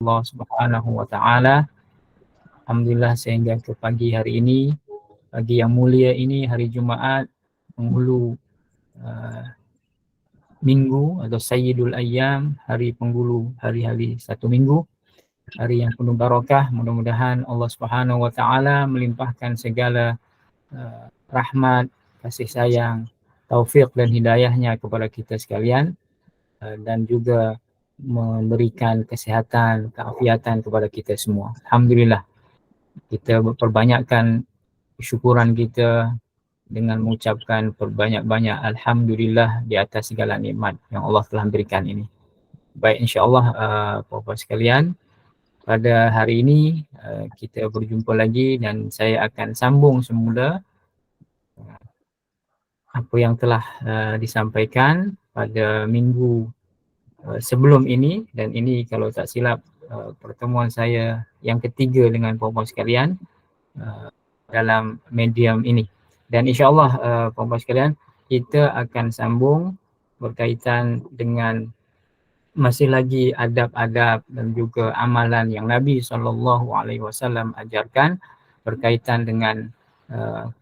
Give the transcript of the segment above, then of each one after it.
Allah Subhanahu wa taala. Alhamdulillah sehingga ke pagi hari ini, pagi yang mulia ini, hari Jumaat, penghulu minggu atau Sayyidul Ayyam, hari penghulu hari-hari satu minggu, hari yang penuh barakah. Mudah-mudahan Allah Subhanahu wa taala melimpahkan segala rahmat, kasih sayang, taufik dan hidayahnya kepada kita sekalian, dan juga memberikan kesehatan, keafiatan kepada kita semua. Alhamdulillah, kita perbanyakkan syukuran kita dengan mengucapkan perbanyak-banyak alhamdulillah di atas segala nikmat yang Allah telah berikan ini. Baik, insya-Allah Bapak sekalian, pada hari ini kita berjumpa lagi dan saya akan sambung semula apa yang telah disampaikan pada minggu sebelum ini, dan ini kalau tak silap pertemuan saya yang ketiga dengan Bapak sekalian dalam medium ini. Dan insya-Allah puan-puan sekalian, kita akan sambung berkaitan dengan masih lagi adab-adab dan juga amalan yang Nabi SAW ajarkan berkaitan dengan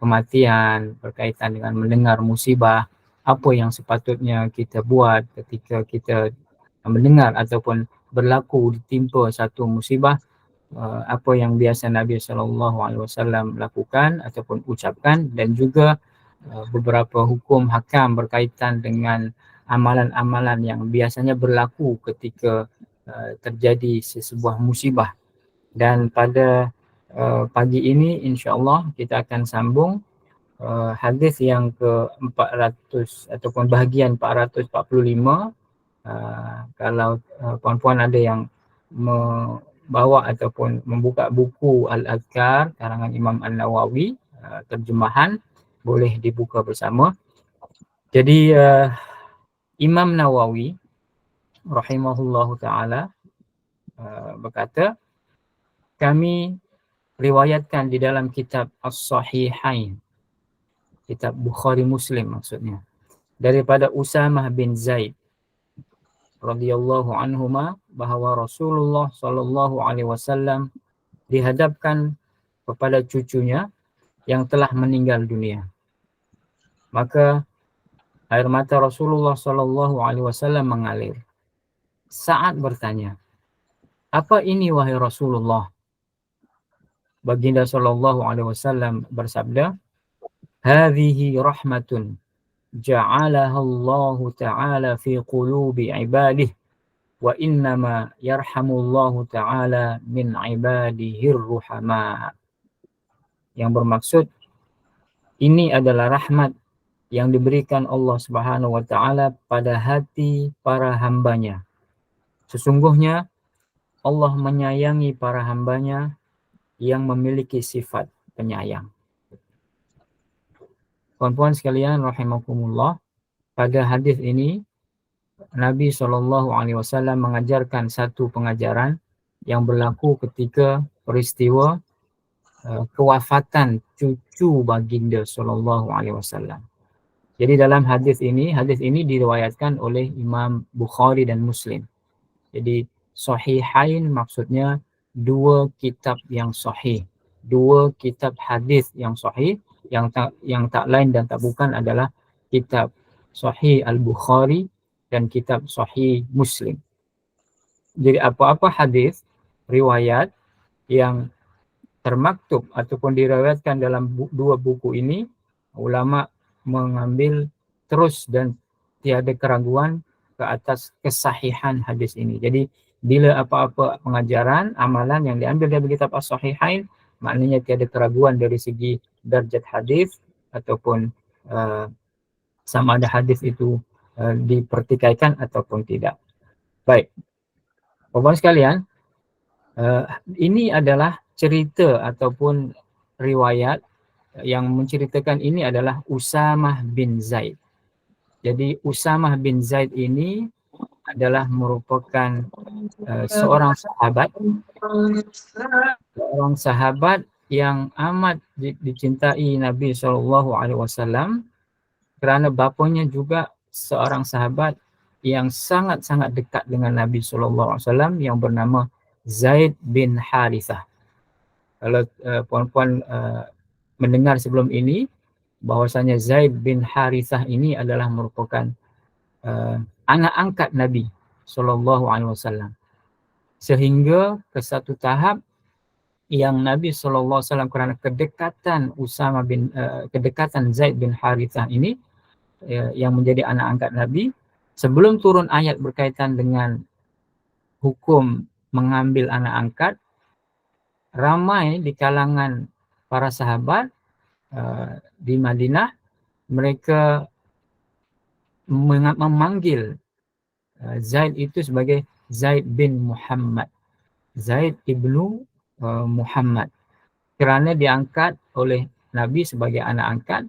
kematian, berkaitan dengan mendengar musibah, apa yang sepatutnya kita buat ketika kita mendengar ataupun berlaku ditimpa satu musibah, apa yang biasa Nabi SAW lakukan ataupun ucapkan, dan juga beberapa hukum hakam berkaitan dengan amalan-amalan yang biasanya berlaku ketika terjadi sebuah musibah. Dan pada pagi ini insya-Allah kita akan sambung hadis yang ke-400 ataupun bahagian 445. Kalau puan-puan ada yang bawa ataupun membuka buku Al-Adhkar karangan Imam An-Nawawi, terjemahan, boleh dibuka bersama. Jadi Imam Nawawi rahimahullahu taala berkata, kami riwayatkan di dalam kitab As-Sahihain, kitab Bukhari Muslim maksudnya, daripada Usamah bin Zaid radhiyallahu anhuma, bahawa Rasulullah sallallahu alaihi wasallam dihadapkan kepada cucunya yang telah meninggal dunia. Maka air mata Rasulullah sallallahu alaihi wasallam mengalir. Sa'ad bertanya, "Apa ini wahai Rasulullah?" Baginda sallallahu alaihi wasallam bersabda, "Hadhihi rahmatun ja'alaha Allah ta'ala fi qulubi ibadihi wa innama yarhamullahu ta'ala min ibadihir ruhama." Yang bermaksud, ini adalah rahmat yang diberikan Allah Subhanahu wa taala pada hati para hambanya. Sesungguhnya Allah menyayangi para hambanya yang memiliki sifat penyayang. Puan-puan sekalian rahimakumullah, pada hadis ini Nabi SAW mengajarkan satu pengajaran yang berlaku ketika peristiwa kewafatan cucu baginda SAW. Jadi dalam hadis ini diriwayatkan oleh Imam Bukhari dan Muslim. Jadi Sahihain maksudnya dua kitab yang sahih, dua kitab hadis yang sahih, yang tak lain dan tak bukan adalah kitab Sahih Al-Bukhari dan kitab Sahih Muslim. Jadi apa-apa hadis riwayat yang termaktub ataupun diriwayatkan dalam dua buku ini, ulama mengambil terus dan tiada keraguan ke atas kesahihan hadis ini. Jadi bila apa-apa pengajaran, amalan yang diambil dari kitab As-Sahihain, maknanya tiada keraguan dari segi darjat hadis ataupun sama ada hadis itu dipertikaikan ataupun tidak. Baik, Bapak sekalian, ini adalah cerita ataupun riwayat yang menceritakan ini adalah Usamah bin Zaid. Jadi Usamah bin Zaid ini adalah merupakan seorang sahabat yang amat dicintai Nabi SAW, kerana bapanya juga seorang sahabat yang sangat-sangat dekat dengan Nabi SAW yang bernama Zaid bin Harithah. Kalau puan-puan mendengar sebelum ini bahwasanya Zaid bin Harithah ini adalah merupakan anak angkat Nabi sallallahu alaihi wasallam. Sehingga ke satu tahap yang Nabi sallallahu alaihi wasallam kerana kedekatan kedekatan Zaid bin Harithah ini yang menjadi anak angkat Nabi, sebelum turun ayat berkaitan dengan hukum mengambil anak angkat, ramai di kalangan para sahabat di Madinah, mereka memanggil Zaid itu sebagai Zaid bin Muhammad, Zaid ibnu Muhammad, kerana diangkat oleh Nabi sebagai anak angkat.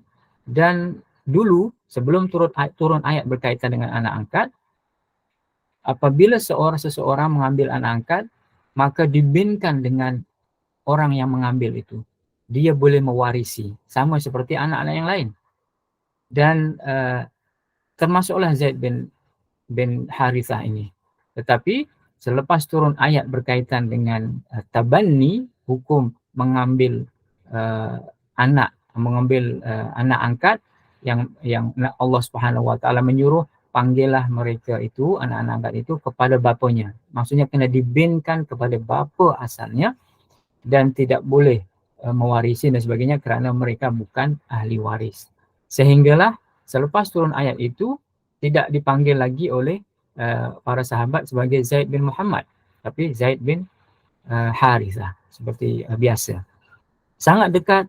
Dan dulu sebelum turun ayat berkaitan dengan anak angkat, apabila seseorang mengambil anak angkat, maka dibinkan dengan orang yang mengambil itu. Dia boleh mewarisi sama seperti anak-anak yang lain. Dan termasuklah Zaid bin Harithah ini. Tetapi selepas turun ayat berkaitan dengan tabanni, hukum mengambil anak angkat, yang Allah Subhanahu wa taala menyuruh, panggillah mereka itu, anak-anak angkat itu, kepada bapanya. Maksudnya kena dibinkan kepada bapa asalnya dan tidak boleh mewarisi dan sebagainya kerana mereka bukan ahli waris. Sehinggalah selepas turun ayat itu tidak dipanggil lagi oleh para sahabat sebagai Zaid bin Muhammad, tapi Zaid bin Harithah seperti biasa. Sangat dekat,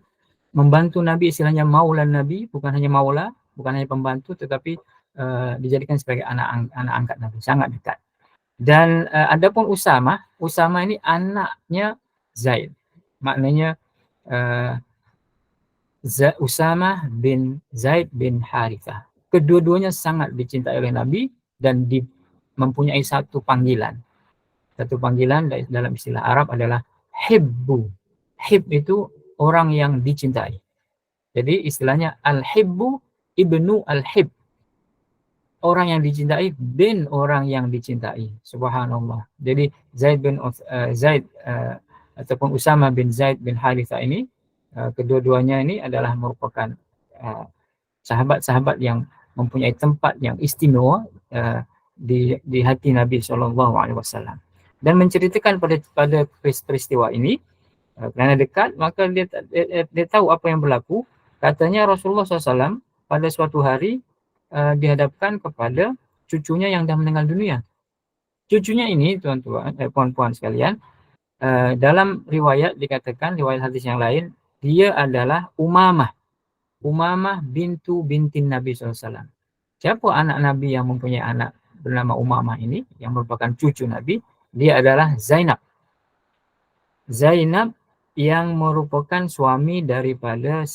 membantu Nabi, istilahnya maula Nabi, bukan hanya maula, bukan hanya pembantu, tetapi dijadikan sebagai anak angkat Nabi, sangat dekat. Dan adapun Usama ini anaknya Zaid. Maknanya Usama bin Zaid bin Harithah. Kedua-duanya sangat dicintai oleh Nabi dan mempunyai satu panggilan. Satu panggilan dalam istilah Arab adalah hibbu. Hib itu orang yang dicintai. Jadi istilahnya al-hibbu ibnu al-hib. Orang yang dicintai bin orang yang dicintai. Subhanallah. Jadi Zaid ataupun Usama bin Zaid bin Harithah ini, kedua-duanya ini adalah merupakan sahabat-sahabat yang mempunyai tempat yang istimewa di hati Nabi SAW. Dan menceritakan pada peristiwa ini, kerana dekat, maka dia tahu apa yang berlaku. Katanya Rasulullah SAW pada suatu hari dihadapkan kepada cucunya yang dah meninggal dunia. Cucunya ini, tuan-tuan, puan-puan sekalian, dalam riwayat dikatakan, riwayat hadis yang lain, dia adalah Umamah bintin Nabi SAW. Siapa anak Nabi yang mempunyai anak bernama Umamah ini, yang merupakan cucu Nabi? Dia adalah Zainab yang merupakan suami daripada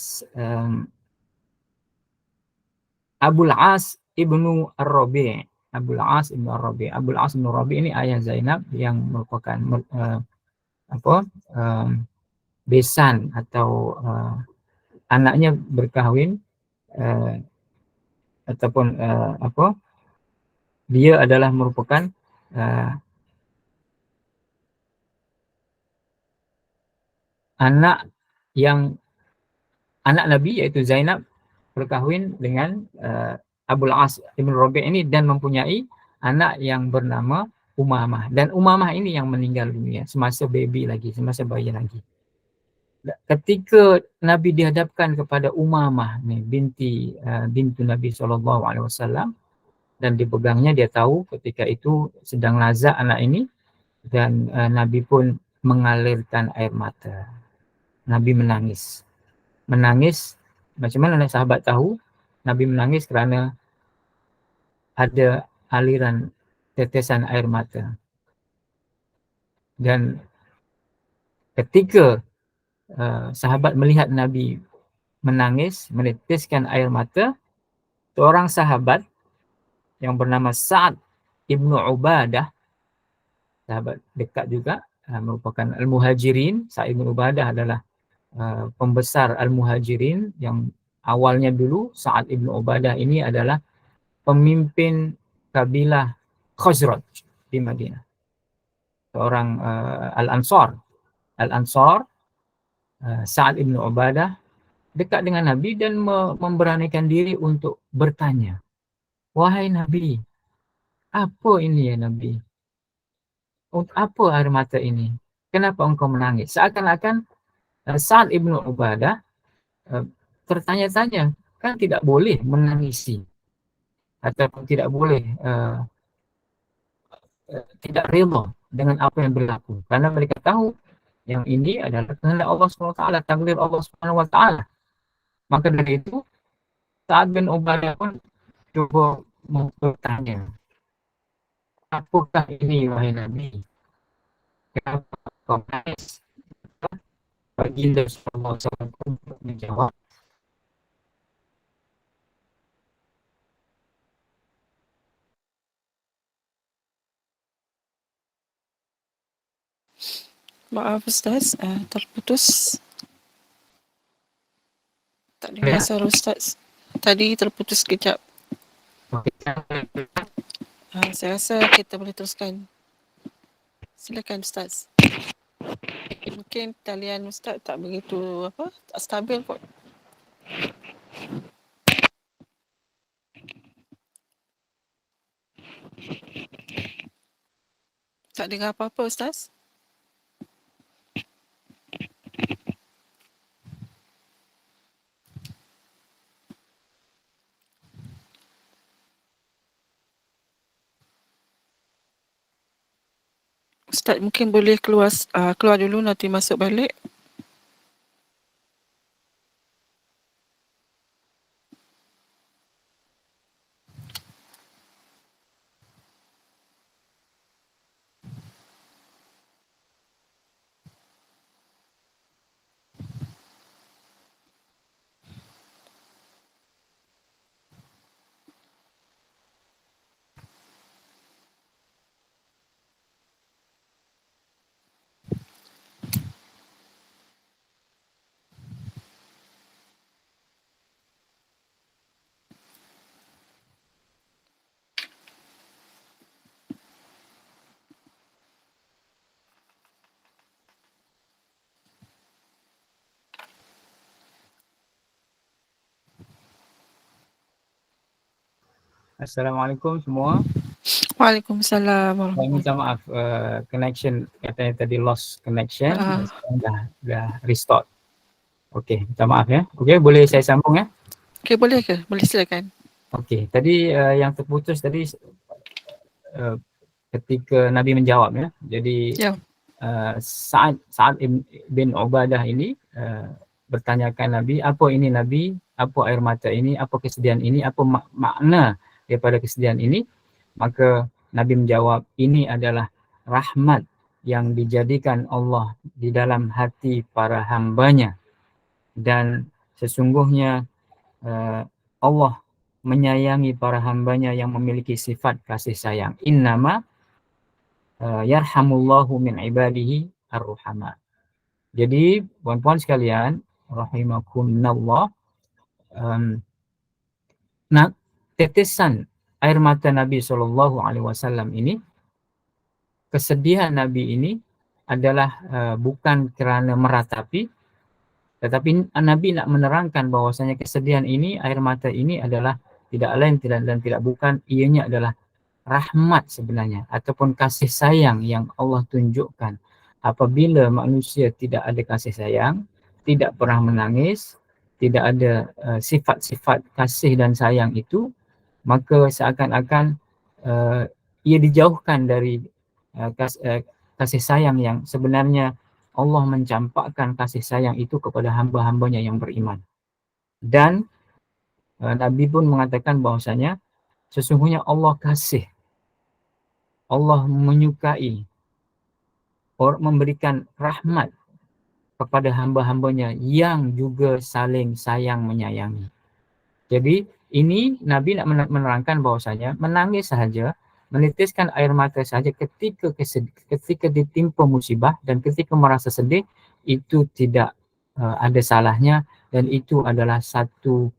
Abul As ibnu Ar-Rabi'. Abul As ibnu Rabi' ini ayah Zainab yang merupakan besan atau anaknya berkahwin ataupun dia adalah merupakan anak Nabi, iaitu Zainab berkahwin dengan Abul As ibn Rabi' ini dan mempunyai anak yang bernama Umamah. Dan Umamah ini yang meninggal dunia semasa bayi lagi. Ketika Nabi dihadapkan kepada Umamah ni, bintu Nabi SAW, dan dipegangnya, dia tahu ketika itu sedang lazat anak ini, dan Nabi pun mengalirkan air mata. Nabi menangis. Macam mana sahabat tahu Nabi menangis? Kerana ada aliran tetesan air mata. Dan ketika sahabat melihat Nabi menangis, meneteskan air mata, seorang sahabat yang bernama Sa'ad ibnu Ubadah, sahabat dekat juga, merupakan Al-Muhajirin. Sa'ad ibnu Ubadah adalah pembesar Al-Muhajirin yang awalnya dulu. Sa'ad ibnu Ubadah ini adalah pemimpin kabilah Khazraj di Madinah. seorang Al-Ansar. Al-Ansar, Sa'ad ibn Ubadah, dekat dengan Nabi dan memberanikan diri untuk bertanya, wahai Nabi, apa ini ya Nabi? Apa air mata ini? Kenapa engkau menangis? Seakan-akan Sa'ad ibn Ubadah tertanya-tanya, kan tidak boleh menangisi ataupun tidak boleh tidak rela dengan apa yang berlaku, karena mereka tahu yang ini adalah kehendak Allah SWT, takdir Allah SWT. Maka dari itu Sa'ad bin Ubadah pun coba bertanya, apakah ini wahai Nabi? Kenapa kau menangis? Baginda SAW untuk menjawab, Maaf Ustaz, terputus. Tak dengar ya, suara Ustaz. Tadi terputus sekejap. Saya rasa kita boleh teruskan. Silakan Ustaz. Mungkin talian Ustaz tak begitu tak stabil kot. Tak dengar apa-apa Ustaz. Ustaz mungkin boleh keluar dulu, nanti masuk balik. Assalamualaikum semua. Waalaikumsalam Saya warahmatullahi minta maaf, connection katanya tadi lost connection, dan sekarang dah restart. Okey, minta maaf ya. Okey, boleh saya sambung ya? Okey, boleh ke? Boleh silakan. Okey, tadi yang terputus tadi ketika Nabi menjawab ya. Jadi Ya. Sa'ad bin Ubadah ini bertanyakan Nabi, apa ini Nabi? Apa air mata ini? Apa kesedihan ini? Apa makna daripada kesedihan ini? Maka Nabi menjawab, ini adalah rahmat yang dijadikan Allah di dalam hati para hambanya, dan sesungguhnya Allah menyayangi para hambanya yang memiliki sifat kasih sayang. Innama yarhamullahu min ibadihi ar-ruhama. Jadi puan-puan sekalian, rahimakumullah, tetesan air mata Nabi SAW ini, kesedihan Nabi ini adalah bukan kerana meratapi, tetapi Nabi nak menerangkan bahwasanya kesedihan ini, air mata ini adalah tidak lain dan tidak bukan, ianya adalah rahmat sebenarnya, ataupun kasih sayang yang Allah tunjukkan. Apabila manusia tidak ada kasih sayang, tidak pernah menangis, tidak ada sifat-sifat kasih dan sayang itu, maka seakan-akan ia dijauhkan dari kasih sayang yang sebenarnya Allah mencampakkan kasih sayang itu kepada hamba-hambanya yang beriman. Dan Nabi pun mengatakan bahwasanya sesungguhnya Allah kasih, Allah menyukai, memberikan rahmat kepada hamba-hambanya yang juga saling sayang menyayangi. Jadi ini Nabi nak menerangkan bahwasanya menangis sahaja, menitiskan air mata sahaja ketika ditimpa musibah dan ketika merasa sedih, itu tidak ada salahnya, dan itu adalah satu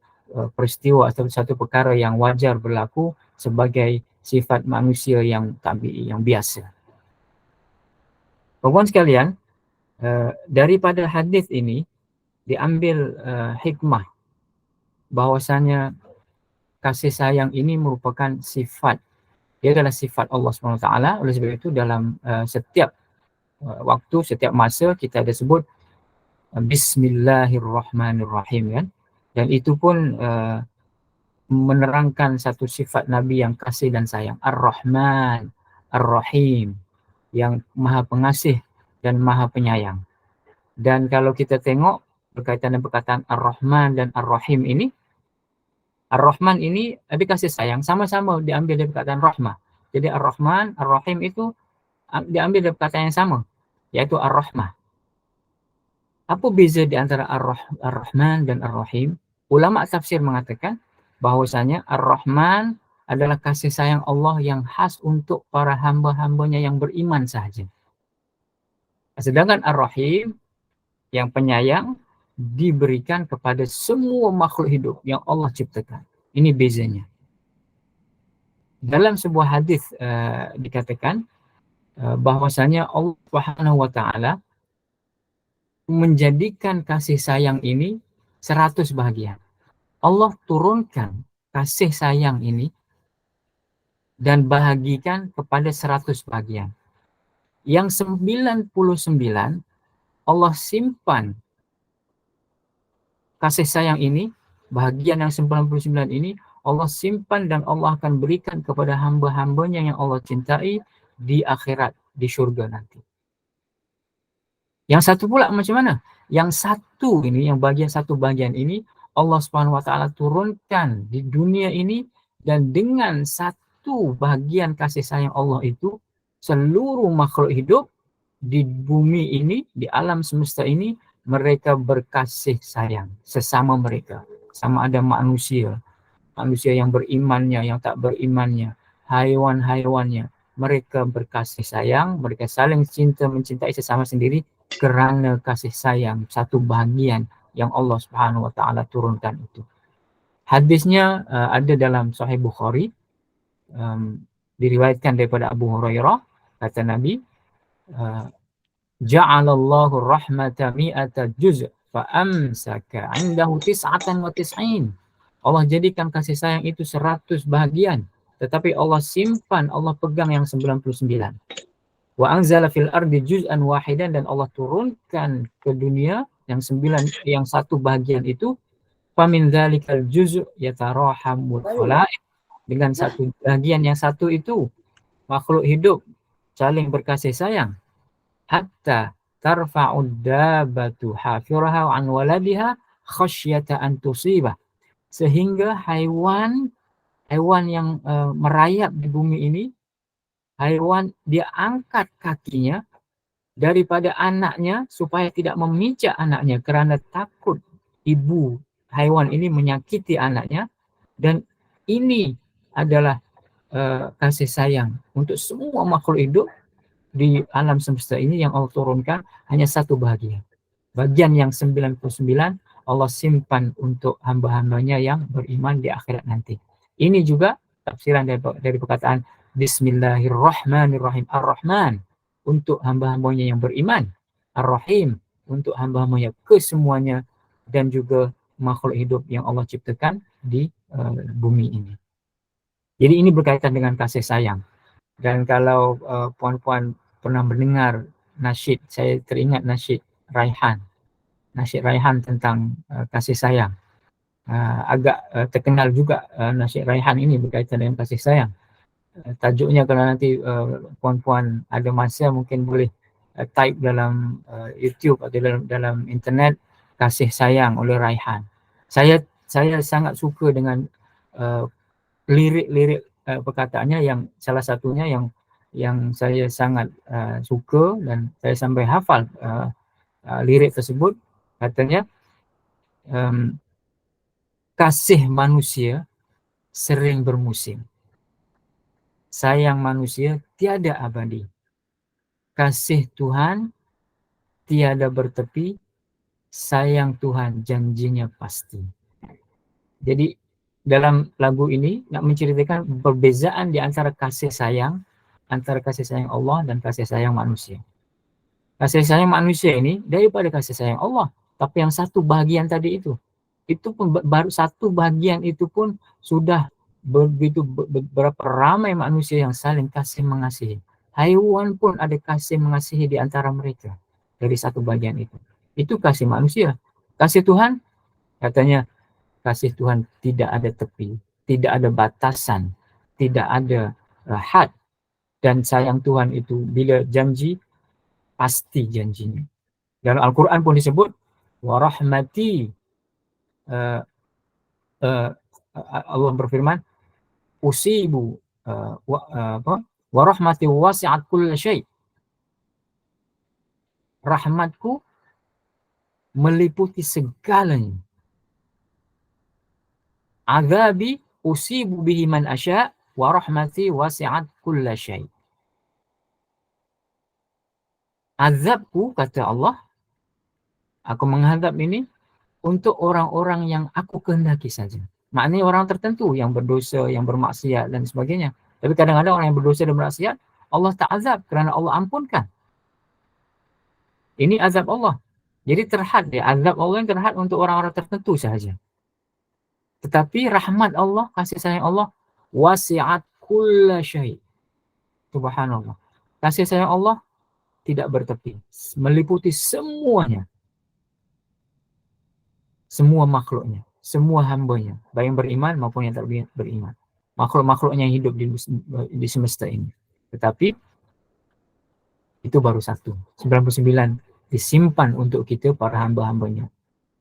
peristiwa atau satu perkara yang wajar berlaku sebagai sifat manusia yang tabi'i, yang biasa. Kawan sekalian, daripada hadis ini diambil hikmah bahwasanya kasih sayang ini merupakan sifat, dia adalah sifat Allah SWT. Oleh sebab itu dalam setiap waktu, setiap masa kita ada sebut Bismillahirrahmanirrahim kan, dan itu pun menerangkan satu sifat Nabi yang kasih dan sayang, Ar-Rahman Ar-Rahim, yang maha pengasih dan maha penyayang. Dan kalau kita tengok berkaitan dengan perkataan Ar-Rahman dan Ar-Rahim ini, Ar-Rahman ini ada kasih sayang, sama-sama diambil dari perkataan rahmah. Jadi Ar-Rahman Ar-Rahim itu diambil dari perkataan yang sama, yaitu Ar-Rahmah. Apa beza di antara Ar-Rahman dan Ar-Rahim? Ulama tafsir mengatakan bahwasanya Ar-Rahman adalah kasih sayang Allah yang khas untuk para hamba-hambanya yang beriman sahaja. Sedangkan Ar-Rahim yang penyayang diberikan kepada semua makhluk hidup yang Allah ciptakan. Ini bezanya. Dalam sebuah hadis dikatakan bahwasanya Allah Subhanahu wa taala menjadikan kasih sayang ini 100 bahagian. Allah turunkan kasih sayang ini dan bahagikan kepada 100 bahagian. Yang 99 Allah simpan kasih sayang ini, bahagian yang 99 ini Allah simpan dan Allah akan berikan kepada hamba-hambanya yang Allah cintai di akhirat, di surga nanti. Yang satu pula macam mana? Yang satu ini, yang bagian satu bagian ini Allah Subhanahu wa taala turunkan di dunia ini, dan dengan satu bagian kasih sayang Allah itu seluruh makhluk hidup di bumi ini, di alam semesta ini, mereka berkasih sayang sesama mereka. Sama ada manusia yang berimannya, yang tak berimannya, haiwan-haiwannya, mereka berkasih sayang, mereka saling cinta mencintai sesama sendiri kerana kasih sayang satu bahagian yang Allah Subhanahu wa taala turunkan itu. Hadisnya ada dalam Sahih Bukhari, diriwayatkan daripada Abu Hurairah, kata Nabi, ja'alallahu rahmata mi'ata juz' fa amsaka 'indahu tis'atan wa tis'in. Allah jadikan kasih sayang itu 100 bahagian, tetapi Allah simpan, Allah pegang yang 99. Wa anzala fil ardi juz'an wahidan, dan Allah turunkan ke dunia yang satu bahagian itu, famin dzalikal juz' yatarahamul khalaiq, dengan satu bahagian yang satu itu makhluk hidup saling berkasih sayang, hatta tarfa'ud dabbatu hafiraha an waladiha khasyata an tusibah, sehingga haiwan yang merayap di bumi ini, haiwan dia angkat kakinya daripada anaknya supaya tidak memijak anaknya kerana takut ibu haiwan ini menyakiti anaknya. Dan ini adalah kasih sayang untuk semua makhluk hidup di alam semesta ini yang Allah turunkan hanya satu bahagian. Bagian yang 99 Allah simpan untuk hamba-hambanya yang beriman di akhirat nanti. Ini juga tafsiran dari perkataan Bismillahirrahmanirrahim. Ar-Rahman untuk hamba-hambanya yang beriman, Ar-Rahim untuk hamba-hambanya kesemuanya, dan juga makhluk hidup yang Allah ciptakan di bumi ini. Jadi ini berkaitan dengan kasih sayang. Dan kalau puan-puan pernah mendengar nasyid, saya teringat nasyid Raihan tentang kasih sayang. Agak terkenal juga nasyid Raihan ini berkaitan dengan kasih sayang. Tajuknya kalau nanti puan-puan ada masa mungkin boleh type dalam YouTube atau dalam internet, kasih sayang oleh Raihan. Saya sangat suka dengan lirik-lirik perkataannya, yang salah satunya yang saya sangat suka dan saya sampai hafal lirik tersebut. Katanya, kasih manusia sering bermusim, sayang manusia tiada abadi, kasih Tuhan tiada bertepi, sayang Tuhan janjinya pasti. Jadi dalam lagu ini nak menceritakan perbezaan di antara kasih sayang Allah dan kasih sayang manusia. Kasih sayang manusia ini daripada kasih sayang Allah. Tapi yang satu bagian tadi itu pun baru satu bagian itu pun sudah begitu berapa ramai manusia yang saling kasih mengasihi. Haiwan pun ada kasih mengasihi di antara mereka dari satu bagian itu. Itu kasih manusia. Kasih Tuhan, katanya kasih Tuhan tidak ada tepi, tidak ada batasan, tidak ada had. Dan sayang Tuhan itu bila janji, pasti janjinya. Dalam Al-Quran pun disebut, warahmati, uh, uh, Allah berfirman, usibu, warahmati wasi'at kulla syai. Rahmatku meliputi segalanya. Azabi usibu bihi man asya, warahmati wasi'at kulla syai. Azabku, kata Allah, aku menghadap ini untuk orang-orang yang aku kehendaki saja. Maknanya orang tertentu yang berdosa, yang bermaksiat dan sebagainya. Tapi kadang-kadang orang yang berdosa dan bermaksiat, Allah tak azab kerana Allah ampunkan. Ini azab Allah. Jadi terhad dia, azab Allah yang terhad untuk orang-orang tertentu sahaja. Tetapi rahmat Allah, kasih sayang Allah, wasi'at kulla syai. Subhanallah. Kasih sayang Allah tidak bertepi, meliputi semuanya. Semua makhluknya, semua hambanya, baik yang beriman maupun yang tak beriman. Makhluk-makhluknya yang hidup di semesta ini. Tetapi itu baru satu. 99 disimpan untuk kita para hamba-hambanya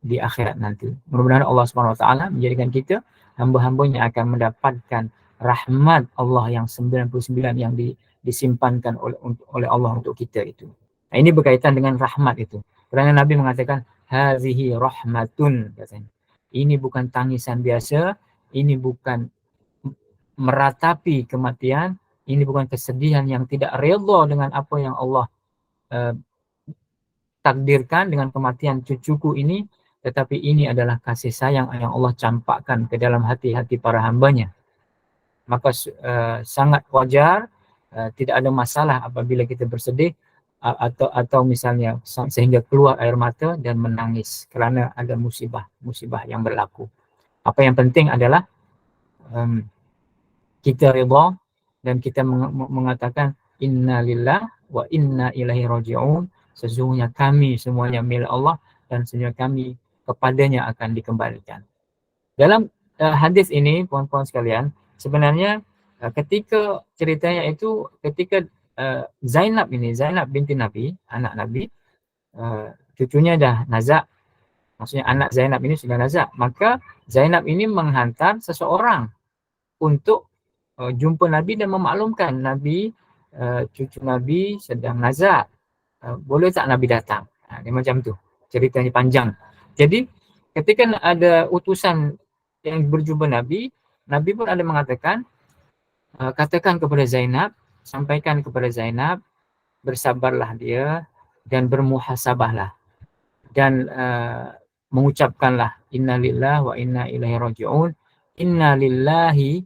di akhirat nanti. Mudah-mudahan Allah SWT menjadikan kita hamba-hambanya akan mendapatkan rahmat Allah yang 99 yang disimpankan oleh Allah untuk kita itu. Nah, ini berkaitan dengan rahmat itu. Kerana Nabi mengatakan, hazihi rahmatun, katanya. Ini bukan tangisan biasa, ini bukan meratapi kematian, ini bukan kesedihan yang tidak redha dengan apa yang Allah takdirkan dengan kematian cucuku ini, tetapi ini adalah kasih sayang yang Allah campakkan ke dalam hati-hati para hambanya. Maka sangat wajar, tidak ada masalah apabila kita bersedih atau misalnya sehingga keluar air mata dan menangis kerana ada musibah yang berlaku. Apa yang penting adalah kita redha dan kita mengatakan inna lillah wa inna ilaihi raji'un. Sesungguhnya kami semuanya milik Allah dan sesungguhnya kami kepadanya akan dikembalikan. Dalam hadis ini, puan-puan sekalian, sebenarnya ketika ceritanya itu ketika Zainab binti Nabi, anak Nabi, cucunya dah nazak, maksudnya anak Zainab ini sudah nazak, maka Zainab ini menghantar seseorang untuk jumpa Nabi dan memaklumkan Nabi, cucu Nabi sedang nazak, boleh tak Nabi datang? Dia macam tu, ceritanya panjang. Jadi ketika ada utusan yang berjumpa Nabi, Nabi pun ada mengatakan, katakan kepada Zainab, sampaikan kepada Zainab, bersabarlah dia dan bermuhasabahlah dan mengucapkanlah inna lillahi wa inna ilaihi raji'un. Inna lillahi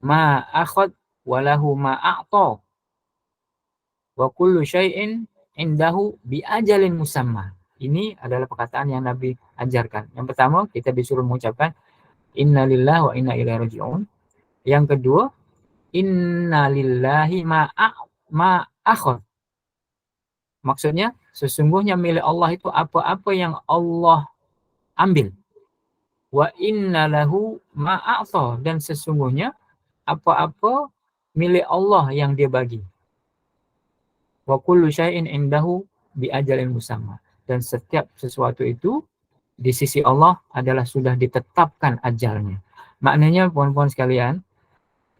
ma akhad wa lahu ma a'ta wa kullu syai'in indahu bi ajalin musamma. Ini adalah perkataan yang Nabi ajarkan. Yang pertama, kita disuruh mengucapkan inna lillahi wa inna ilaihi raji'un. Yang kedua, inna lillahi ma akhad. Maksudnya, sesungguhnya milik Allah itu apa-apa yang Allah ambil. Wa inna lahu ma a'ta, dan sesungguhnya apa-apa milik Allah yang dia bagi. Wa kullu syai'in indahu bi ajalin musamma, dan setiap sesuatu itu di sisi Allah adalah sudah ditetapkan ajalnya. Maknanya, puan-puan sekalian,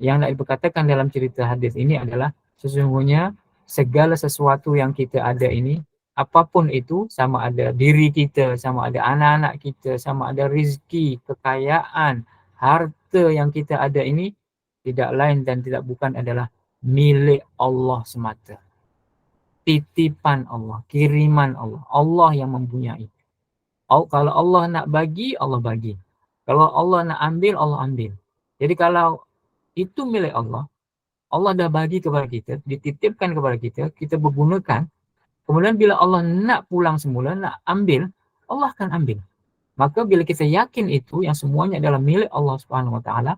yang nak diperkatakan dalam cerita hadis ini adalah sesungguhnya segala sesuatu yang kita ada ini, apapun itu, sama ada diri kita, sama ada anak-anak kita, sama ada rezeki, kekayaan, harta yang kita ada ini, tidak lain dan tidak bukan adalah milik Allah semata. Titipan Allah, kiriman Allah, Allah yang mempunyai. Kalau Allah nak bagi, Allah bagi. Kalau Allah nak ambil, Allah ambil. Jadi kalau itu milik Allah, Allah dah bagi kepada kita, dititipkan kepada kita, kita bergunakan, Kemudian bila Allah nak pulang semula, nak ambil, Allah akan ambil. Maka bila kita yakin itu, yang semuanya adalah milik Allah Subhanahu wa taala,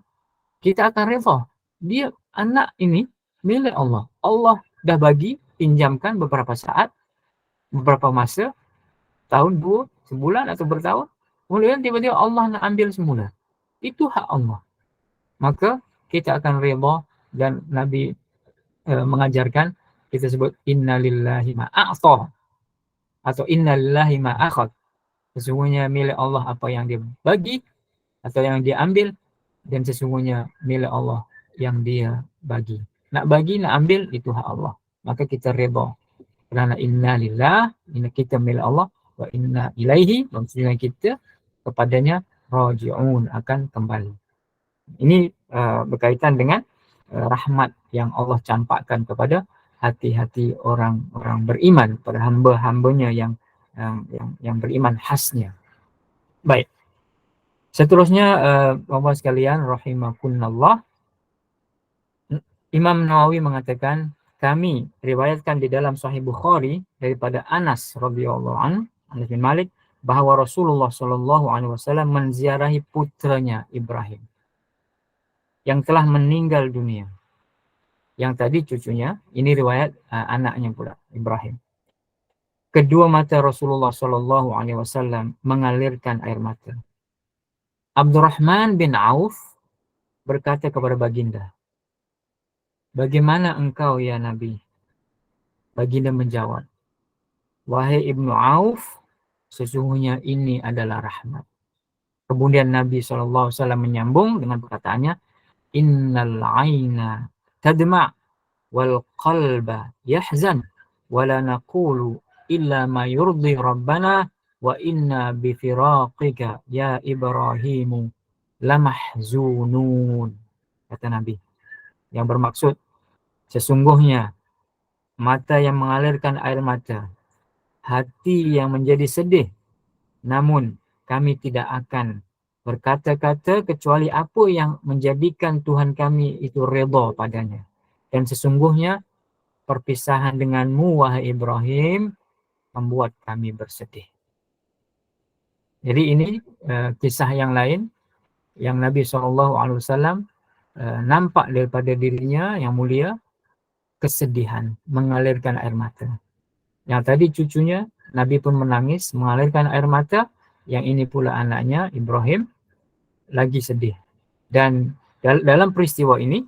kita akan reda. Dia anak ini milik Allah. Allah dah bagi, pinjamkan beberapa saat, beberapa masa, tahun, 2, sebulan atau bertahun. Kemudian tiba-tiba Allah nak ambil semula. Itu hak Allah. Maka kita akan reda, dan Nabi mengajarkan, kita sebut innalillahi ma'a'ta atau innalillahi ma'akhad. Sesungguhnya milik Allah apa yang dia bagi atau yang dia ambil, dan sesungguhnya milik Allah yang dia bagi. Nak bagi, nak ambil, itu hak Allah. Maka kita reda. Kerana inna lillah, inna kita milik Allah, wa inna ilaihi, maksudnya kita kepadanya raji'un, akan kembali. Ini berkaitan dengan rahmat yang Allah campakkan kepada hati-hati orang-orang beriman, pada hamba-hambanya yang beriman khasnya. Baik. Seterusnya, Bapak sekalian rahimakumullah, Imam Nawawi mengatakan, kami riwayatkan di dalam Sahih Bukhari daripada Anas radhiyallahu anhu, Anas bin Malik, bahawa Rasulullah sallallahu alaihi wasallam menziarahi putranya Ibrahim yang telah meninggal dunia. Yang tadi cucunya, ini riwayat anaknya pula, Ibrahim. Kedua mata Rasulullah sallallahu alaihi wasallam mengalirkan air mata. Abdurrahman bin Auf berkata kepada baginda, "Bagaimana engkau ya Nabi?" Baginda menjawab, "Wahai Ibnu Auf, sesungguhnya ini adalah rahmat." Kemudian Nabi SAW menyambung dengan perkataannya, "Innal aina tadma' wal qalba yahzan wa la naqulu illa ma yurdi rabbana wa inna bi firaqika ya Ibrahimu lamahzunun." Kata Nabi, yang bermaksud, sesungguhnya mata yang mengalirkan air mata, hati yang menjadi sedih, namun kami tidak akan berkata-kata kecuali apa yang menjadikan Tuhan kami itu redha padanya. Dan sesungguhnya perpisahan denganmu wahai Ibrahim membuat kami bersedih. Jadi ini kisah yang lain yang Nabi SAW nampak daripada dirinya yang mulia, kesedihan, mengalirkan air mata. Yang tadi cucunya, Nabi pun menangis, mengalirkan air mata. Yang ini pula anaknya, Ibrahim, lagi sedih. Dan dalam peristiwa ini,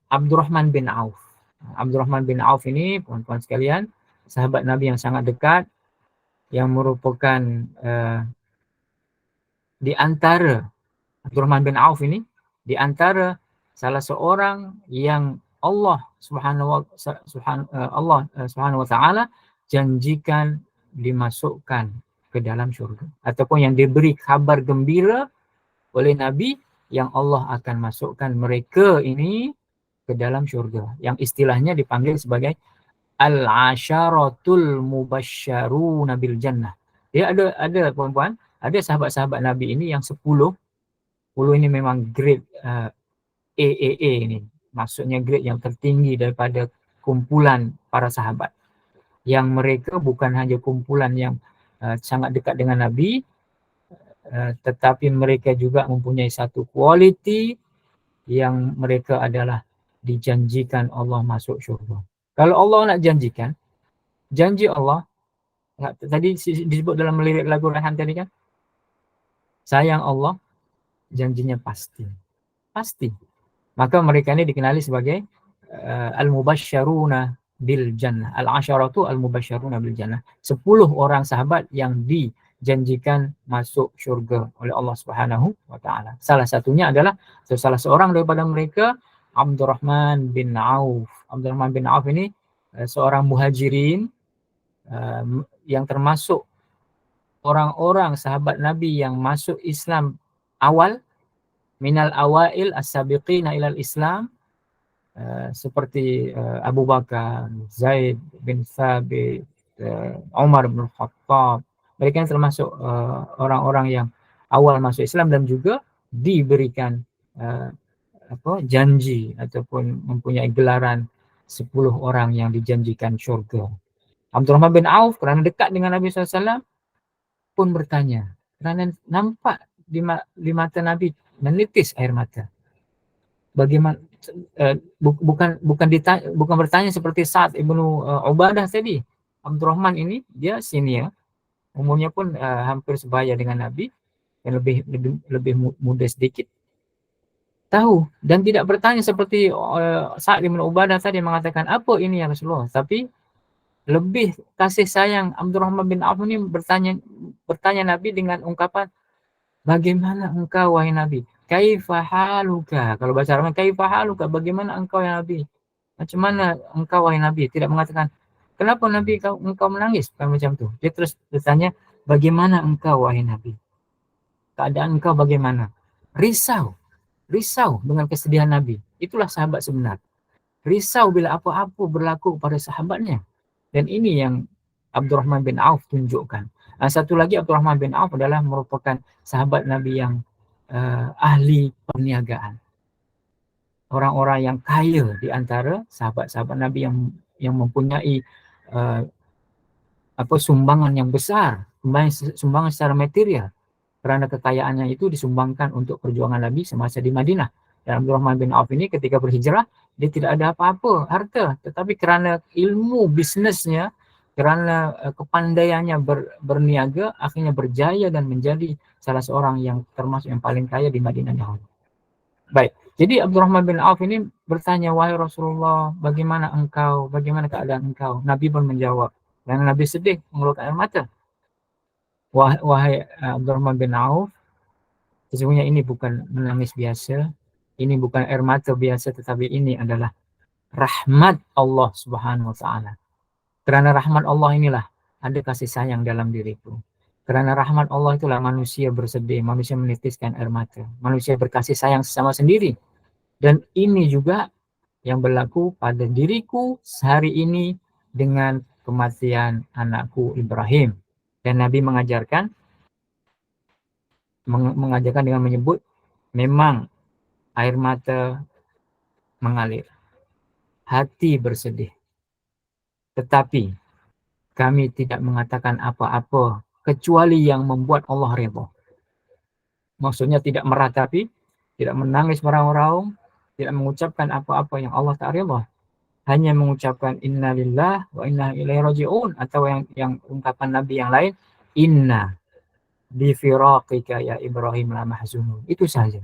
Abdurrahman bin Auf. Abdurrahman bin Auf ini, puan-puan sekalian, sahabat Nabi yang sangat dekat, yang merupakan di antara, Abdurrahman bin Auf ini, di antara salah seorang yang Allah Subhanahu wa taala janjikan dimasukkan ke dalam syurga, ataupun yang diberi kabar gembira oleh Nabi yang Allah akan masukkan mereka ini ke dalam syurga, yang istilahnya dipanggil sebagai al-asharatul mubasysyaruna bil jannah. Dia ada puan-puan, ada sahabat-sahabat Nabi ini yang 10 ini memang grade AAA ini, maksudnya grade yang tertinggi daripada kumpulan para sahabat, yang mereka bukan hanya kumpulan yang sangat dekat dengan Nabi, tetapi mereka juga mempunyai satu kualiti yang mereka adalah dijanjikan Allah masuk syurga. Kalau Allah nak janjikan, janji Allah, tadi disebut dalam lirik lagu Raihan tadi kan, sayang Allah, janjinya pasti. Pasti. Maka mereka ini dikenali sebagai al-mubasysyaruna bil jannah. Al-asharatu al-mubasysyaruna bil jannah. 10 orang sahabat yang dijanjikan masuk syurga oleh Allah Subhanahu wa taala. Salah satunya adalah salah seorang daripada mereka, Abdurrahman bin Auf. Abdurrahman bin Auf ini seorang muhajirin yang termasuk orang-orang sahabat Nabi yang masuk Islam awal, minal awail as-sabiqina ilal Islam, seperti Abu Bakar, Zaid bin Thabit, Umar bin Khattab. Mereka yang termasuk orang-orang yang awal masuk Islam dan juga diberikan janji ataupun mempunyai gelaran 10 orang yang dijanjikan syurga. Abdurrahman bin Auf kerana dekat dengan Nabi SAW pun bertanya. Kerana nampak di mata Nabi menitis air mata. Bagaimana bukan bertanya seperti Sa'ad ibnu Ubadah tadi. Abdurrahman ini dia senior, umurnya pun hampir sebaya dengan Nabi, yang lebih muda sedikit. Tahu dan tidak bertanya seperti Sa'ad ibnu Ubadah tadi mengatakan apa ini ya Rasulullah, tapi lebih kasih sayang Abdurrahman bin Auf ini bertanya Nabi dengan ungkapan, bagaimana engkau wahai Nabi? Kaifa haluka? Kalau bahasa Arabnya kaifa haluka? Bagaimana engkau ya Nabi? Macam mana engkau wahai Nabi? Tidak mengatakan kenapa Nabi engkau menangis macam tu. Dia terus bertanya, bagaimana engkau wahai Nabi? Keadaan engkau bagaimana? Risau dengan kesedihan Nabi. Itulah sahabat sebenar. Risau bila apa-apa berlaku pada sahabatnya. Dan ini yang Abdurrahman bin Auf tunjukkan. Satu lagi, Abdurrahman bin Auf adalah merupakan sahabat Nabi yang ahli perniagaan. Orang-orang yang kaya di antara sahabat-sahabat Nabi yang mempunyai sumbangan yang besar, sumbangan secara material. Kerana kekayaannya itu disumbangkan untuk perjuangan Nabi semasa di Madinah. Dan Abdurrahman bin Auf ini ketika berhijrah, dia tidak ada apa-apa harta, tetapi kerana ilmu bisnesnya, kerana kepandaiannya berniaga, akhirnya berjaya dan menjadi salah seorang yang termasuk yang paling kaya di Madinah dahulu. Baik, jadi Abdurrahman bin Auf ini bertanya, wahai Rasulullah, bagaimana engkau, bagaimana keadaan engkau? Nabi pun menjawab, dan Nabi sedih mengeluarkan air mata. Wahai Abdurrahman bin Auf, sesungguhnya ini bukan menangis biasa, ini bukan air mata biasa, tetapi ini adalah rahmat Allah Subhanahu wa taala. Kerana rahmat Allah inilah ada kasih sayang dalam diriku. Kerana rahmat Allah itulah manusia bersedih, manusia menitiskan air mata, manusia berkasih sayang sesama sendiri. Dan ini juga yang berlaku pada diriku sehari ini dengan kematian anakku Ibrahim. Dan Nabi mengajarkan dengan menyebut memang air mata mengalir, hati bersedih, tetapi kami tidak mengatakan apa-apa kecuali yang membuat Allah redha. Maksudnya tidak meratapi, tidak menangis meraung-raung, tidak mengucapkan apa-apa yang Allah tak redha. Hanya mengucapkan inna lillah wa inna ilaihi raji'un, atau yang ungkapan Nabi yang lain, inna bi firaqika ya Ibrahim la mahzunun. Itu saja.